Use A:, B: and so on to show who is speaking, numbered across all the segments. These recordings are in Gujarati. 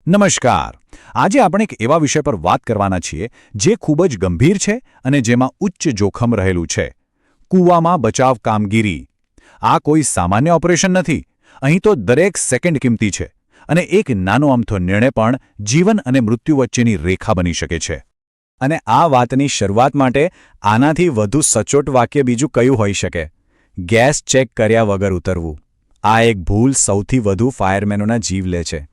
A: નમસ્કાર. આજે આપણે એક એવા વિષય પર વાત કરવાના છીએ જે ખૂબ જ ગંભીર છે અને જેમાં ઉચ્ચ જોખમ રહેલું છે. કૂવામાં બચાવ કામગીરી. આ કોઈ સામાન્ય ઓપરેશન નથી. અહીં તો દરેક સેકન્ડ કિંમતી છે અને એક નાનો અમથો નિર્ણય પણ જીવન અને મૃત્યુ વચ્ચેની રેખા બની શકે છે. અને આ વાતની શરૂઆત માટે આનાથી વધુ સચોટ વાક્ય બીજું કયું હોઈ શકે? ગેસ ચેક કર્યા વગર ઉતરવું. આ એક ભૂલ સૌથી વધુ ફાયરમેનોના જીવ લે છે.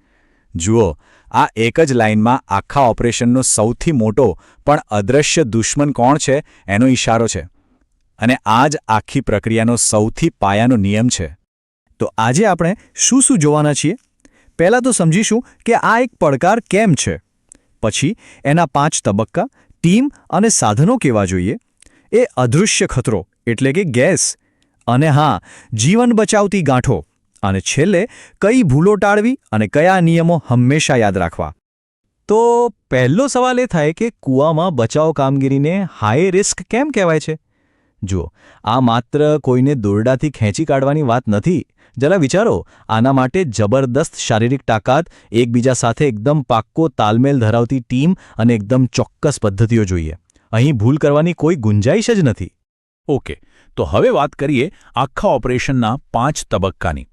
A: જુઓ, આ એક જ લાઇનમાં આખા ઓપરેશનનો સૌથી મોટો પણ અદૃશ્ય દુશ્મન કોણ છે એનો ઇશારો છે. અને આ જ આખી પ્રક્રિયાનો સૌથી પાયાનો નિયમ છે. તો આજે આપણે શું જોવાના છીએ? પહેલાં તો સમજીશું કે આ એક પડકાર કેમ છે. પછી એના 5 તબક્કા, ટીમ અને સાધનો કેવા જોઈએ, એ અદૃશ્ય ખતરો એટલે કે ગેસ, અને હા, જીવન બચાવતી ગાંઠો, અને છેલ્લે કઈ ભૂલો ટાળવી અને કયા નિયમો હંમેશા યાદ રાખવા. તો પહેલો સવાલ એ થાય કે કૂવામાં બચાવ કામગીરીને હાઈ રિસ્ક કેમ કહેવાય છે? જુઓ, આ માત્ર કોઈને દોરડાથી ખેંચી કાઢવાની વાત નથી. જરા વિચારો, આના માટે જબરદસ્ત શારીરિક તાકાત, એકબીજા સાથે એકદમ પાક્કો તાલમેલ ધરાવતી ટીમ અને એકદમ ચોક્કસ પદ્ધતિઓ જોઈએ. અહીં ભૂલ કરવાની કોઈ ગુંજાઈશ જ નથી.
B: ઓકે, તો હવે વાત કરીએ આખા ઓપરેશનના 5 તબક્કાની.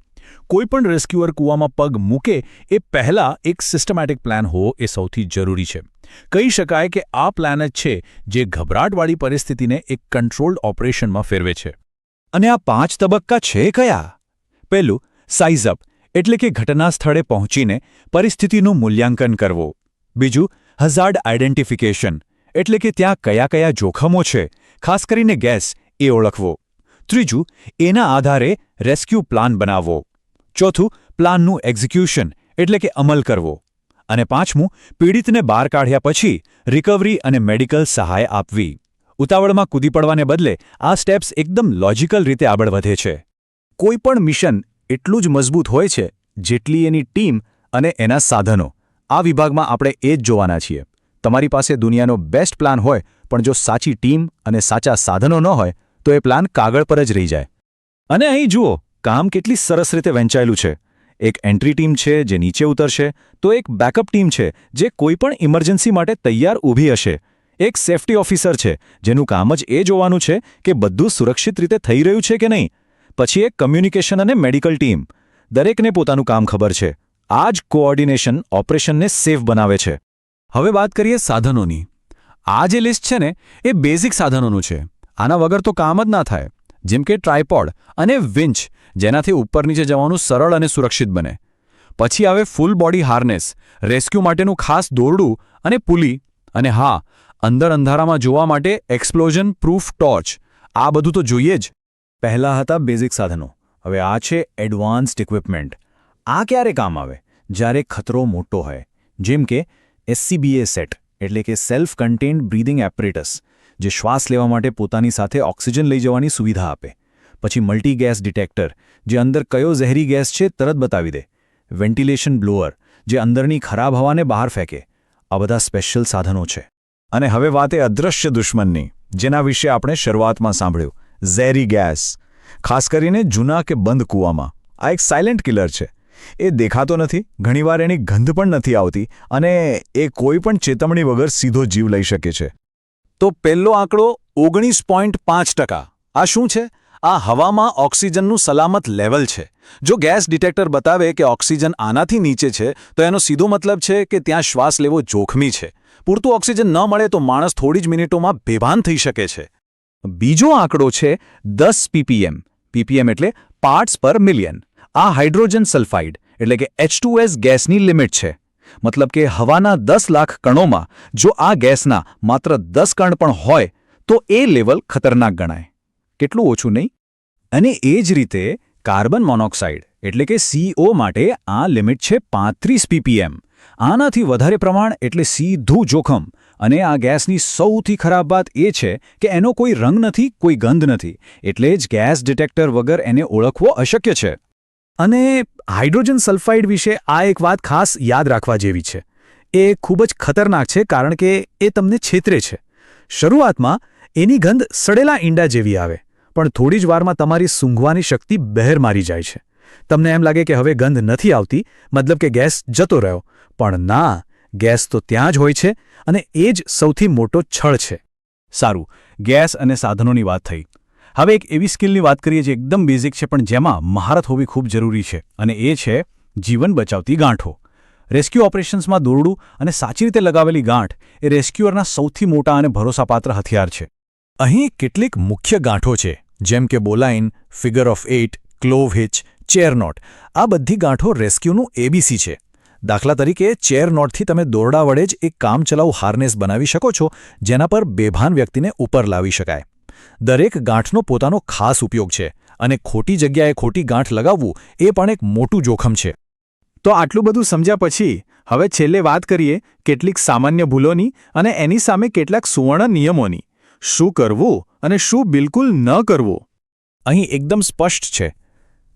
B: કોઈપણ રેસ્ક્યુઅર કૂવામાં પગ મૂકે એ પહેલાં એક સિસ્ટમેટિક પ્લાન હોવો એ સૌથી જરૂરી છે. કહી શકાય કે આ પ્લાન જ છે જે ગભરાટવાળી પરિસ્થિતિને એક કંટ્રોલ્ડ ઓપરેશનમાં ફેરવે છે.
A: અને આ 5 તબક્કા છે કયા? પહેલું, સાઇઝ અપ એટલે કે ઘટના સ્થળે પહોંચીને પરિસ્થિતિનું મૂલ્યાંકન કરવું. બીજું, હઝાર્ડ આઇડેન્ટિફિકેશન એટલે કે ત્યાં કયા કયા જોખમો છે, ખાસ કરીને ગેસ, એ ઓળખવો. ત્રીજું, એના આધારે રેસ્ક્યુ પ્લાન બનાવવો. ચોથું, પ્લાનનું એક્ઝિક્યુશન એટલે કે અમલ કરવો. અને પાંચમું, પીડિતને બહાર કાઢ્યા પછી રિકવરી અને મેડિકલ સહાય આપવી. ઉતાવળમાં કૂદી પડવાને બદલે આ સ્ટેપ્સ એકદમ લોજિકલ રીતે આગળ વધે છે. કોઈપણ મિશન એટલું જ મજબૂત હોય છે જેટલી એની ટીમ અને એના સાધનો. આ વિભાગમાં આપણે એ જ જોવાના છીએ. તમારી પાસે દુનિયાનો બેસ્ટ પ્લાન હોય પણ જો સાચી ટીમ અને સાચા સાધનો ન હોય તો એ પ્લાન કાગળ પર જ રહી જાય. અને અહીં જુઓ, કામ કેટલી સરસ રીતે વહેંચાયેલું છે. એક એન્ટ્રી ટીમ છે જે નીચે ઉતરશે, તો એક બેકઅપ ટીમ છે જે કોઈપણ ઇમરજન્સી માટે તૈયાર ઊભી હશે. એક સેફ્ટી ઓફિસર છે જેનું કામ જ એ જોવાનું છે કે બધું સુરક્ષિત રીતે થઈ રહ્યું છે કે નહીં. પછી એક કમ્યુનિકેશન અને મેડિકલ ટીમ. દરેકને પોતાનું કામ ખબર છે. આ જ કોઓર્ડિનેશન ઓપરેશનને સેફ બનાવે છે. હવે વાત કરીએ સાધનોની. આ જે લિસ્ટ છે ને એ બેઝિક સાધનોનું છે. આના વગર તો કામ જ ના થાય. જેમ કે ટ્રાયપોડ અને વિંચ, જેનાથી ઉપર નીચે જવાનું સરળ અને સુરક્ષિત બને. પછી આવે ફૂલ બોડી હાર્નેસ, રેસ્ક્યુ માટેનું ખાસ દોરડું અને પુલી. અને હા, અંદર અંધારામાં જોવા માટે એક્સપ્લોઝન પ્રૂફ ટોર્ચ. આ બધું તો જોઈએ જ. પહેલાં હતા બેઝિક સાધનો, હવે આ છે એડવાન્સ્ડ ઇક્વિપમેન્ટ. આ ક્યારે કામ આવે? જ્યારે ખતરો મોટો હોય. જેમ કે SCBA સેટ એટલે કે સેલ્ફ કન્ટેન્ડ બ્રીધિંગ એપરેટસ, જે શ્વાસ લેવા માટે પોતાની સાથે ઓક્સિજન લઈ જવાની સુવિધા આપે. પછી મલ્ટી ગેસ ડિટેક્ટર, જે અંદર કયો ઝેરી ગેસ છે તરત બતાવી દે. વેન્ટિલેશન બ્લોઅર, જે અંદરની ખરાબ હવાને બહાર ફેંકે. આ બધા સ્પેશિયલ સાધનો છે. અને હવે વાત એ અદૃશ્ય દુશ્મનની, જેના વિશે આપણે શરૂઆતમાં સાંભળ્યું, ઝેરી ગેસ. ખાસ કરીને જૂના કે બંધ કૂવામાં. આ એક સાયલેન્ટ કિલર છે. એ દેખાતો નથી, ઘણીવાર એની ગંધ પણ નથી આવતી, અને એ કોઈ પણ ચેતવણી વગર સીધો જીવ લઈ શકે છે. તો પહેલો આંકડો 19.5%. આ શું છે? આ હવામાં ઓક્સિજનનું સલામત લેવલ છે. જો ગેસ ડિટેક્ટર બતાવે કે ઓક્સિજન આનાથી નીચે છે તો એનો સીધો મતલબ છે કે ત્યાં શ્વાસ લેવો જોખમી છે. પૂરતું ઓક્સિજન ન મળે તો માણસ થોડી જ મિનિટોમાં બેભાન થઈ શકે છે. બીજો આંકડો છે 10 ppm. ppm એટલે પાર્ટ્સ પર મિલિયન. આ હાઇડ્રોજન સલ્ફાઇડ એટલે કે H2S ગેસની લિમિટ છે. મતલબ કે હવાના 10 લાખ કણોમાં જો આ ગેસના માત્ર 10 કણ પણ હોય તો એ લેવલ ખતરનાક ગણાય. કેટલું ઓછું નહીં? અને એ જ રીતે કાર્બન મોનોક્સાઇડ એટલે કે CO માટે આ લિમિટ છે 35 ppm. આનાથી વધારે પ્રમાણ એટલે સીધું જોખમ. અને આ ગેસની સૌથી ખરાબ વાત એ છે કે એનો કોઈ રંગ નથી, કોઈ ગંધ નથી. એટલે જ ગેસ ડિટેક્ટર વગર એને ઓળખવો અશક્ય છે. અને હાઇડ્રોજન સલ્ફાઇડ વિશે આ એક વાત ખાસ યાદ રાખવા જેવી છે. એ ખૂબ જ ખતરનાક છે કારણ કે એ તમને છેતરે છે. શરૂઆતમાં એની ગંધ સડેલા ઈંડા જેવી આવે, પણ થોડી જ વારમાં તમારી સૂંઘવાની શક્તિ બહેર મારી જાય છે.
C: તમને એમ લાગે કે હવે ગંધ નથી આવતી, મતલબ કે ગેસ જતો રહ્યો, પણ ના, ગેસ તો ત્યાં જ હોય છે અને એ જ સૌથી મોટો છળ છે.
B: સારું, ગેસ અને સાધનોની વાત થઈ. હવે એક એવી સ્કિલની વાત કરીએ જે એકદમ બેઝિક છે પણ જેમાં મહારત હોવી ખૂબ જરૂરી છે, અને એ છે જીવન બચાવતી ગાંઠો. રેસ્ક્યુ ઓપરેશન્સમાં દોરડું અને સાચી રીતે લગાવેલી ગાંઠ એ રેસ્ક્યુઅરના સૌથી મોટા અને ભરોસાપાત્ર હથિયાર છે.
A: અહીં કેટલીક મુખ્ય ગાંઠો છે, જેમ કે bowline, figure of 8, clove hitch, chair knot. આ બધી ગાંઠો રેસ્ક્યુનું એબીસી છે. દાખલા તરીકે ચેર નોટથી તમે દોરડા વડે જ એક કામચલાઉ હાર્નેસ બનાવી શકો છો, જેના પર બેભાન વ્યક્તિને ઉપર લાવી શકાય. દરેક ગાંઠનો પોતાનો ખાસ ઉપયોગ છે, અને ખોટી જગ્યાએ ખોટી ગાંઠ લગાવવું એ પણ એક મોટું જોખમ છે.
C: તો આટલું બધું સમજ્યા પછી હવે છેલ્લે વાત કરીએ કેટલીક સામાન્ય ભૂલોની અને એની સામે કેટલાક સુવર્ણ નિયમોની. શું કરવું અને શું બિલકુલ ન કરવું.
A: અહીં એકદમ સ્પષ્ટ છે.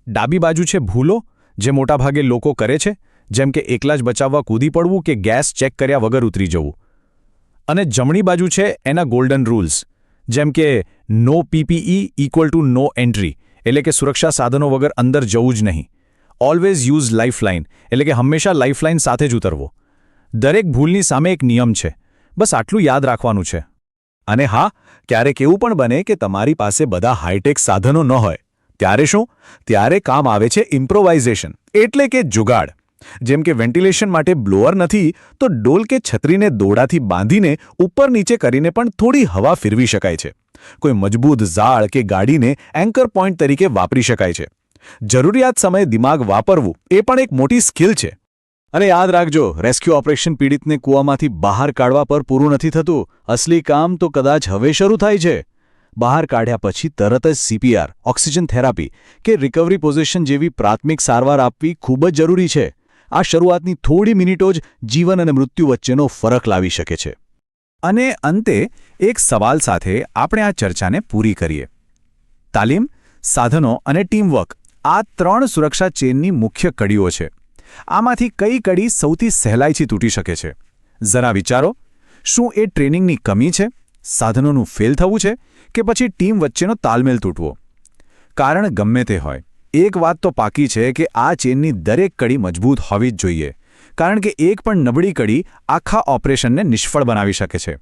A: ડાબી બાજુ છે ભૂલો, જે મોટાભાગે લોકો કરે છે, જેમ કે એકલા જ બચાવવા કૂદી પડવું કે ગેસ ચેક કર્યા વગર ઉતરી જવું. અને જમણી બાજુ છે એના ગોલ્ડન રૂલ્સ, જેમ કે no PPE equal to no entry, એટલે કે સુરક્ષા સાધનો વગર અંદર જવું જ નહીં. ઓલવેઝ યુઝ લાઇફલાઇન, એટલે કે હંમેશા લાઇફલાઇન સાથે જ ઉતરવો. દરેક ભૂલની સામે એક નિયમ છે, બસ આટલું યાદ રાખવાનું છે. અને હા, ક્યારેક એવું પણ બને કે તમારી પાસે બધા હાઈટેક સાધનો ન હોય. ત્યારે શું? ત્યારે કામ આવે છે ઇમ્પ્રોવાઇઝેશન, એટલે કે જુગાડ. જેમ કે વેન્ટિલેશન માટે બ્લોઅર નથી તો ડોલ કે છત્રીને દોરડાથી બાંધીને ઉપર નીચે કરીને પણ થોડી હવા ફેરવી શકાય છે. કોઈ મજબૂત ઝાડ કે ગાડીને એન્કર પોઈન્ટ તરીકે વાપરી શકાય છે. જરૂરિયાત સમયે દિમાગ વાપરવું એ પણ એક મોટી સ્કિલ છે. અને યાદ રાખજો, રેસ્ક્યુ ઓપરેશન પીડિતને કૂવામાંથી બહાર કાઢવા પર પૂરું નથી થતું. અસલી કામ તો કદાચ હવે શરૂ થાય છે. બહાર કાઢ્યા પછી તરત જ CPR, ઓક્સિજન થેરાપી કે રિકવરી પોઝિશન જેવી પ્રાથમિક સારવાર આપવી ખૂબ જ જરૂરી છે. આ શરૂઆતની થોડી મિનિટો જ જીવન અને મૃત્યુ વચ્ચેનો ફરક લાવી શકે છે. અને અંતે એક સવાલ સાથે આપણે આ ચર્ચાને પૂરી કરીએ. તાલીમ, સાધનો અને ટીમવર્ક આ 3 સુરક્ષા ચેનની મુખ્ય કડીઓ છે. આમાંથી કઈ કડી સૌથી સહેલાઈથી તૂટી શકે છે? જરા વિચારો. શું એ ટ્રેનિંગની કમી છે, સાધનોનું ફેલ થવું છે, કે પછી ટીમ વચ્ચેનો તાલમેલ તૂટવો? કારણ ગમે તે હોય, એક વાત તો પાકી છે કે આ ચેનની દરેક કડી મજબૂત હોવી જ જોઈએ, કારણ કે એક પણ નબળી કડી આખા ઓપરેશનને નિષ્ફળ બનાવી શકે છે.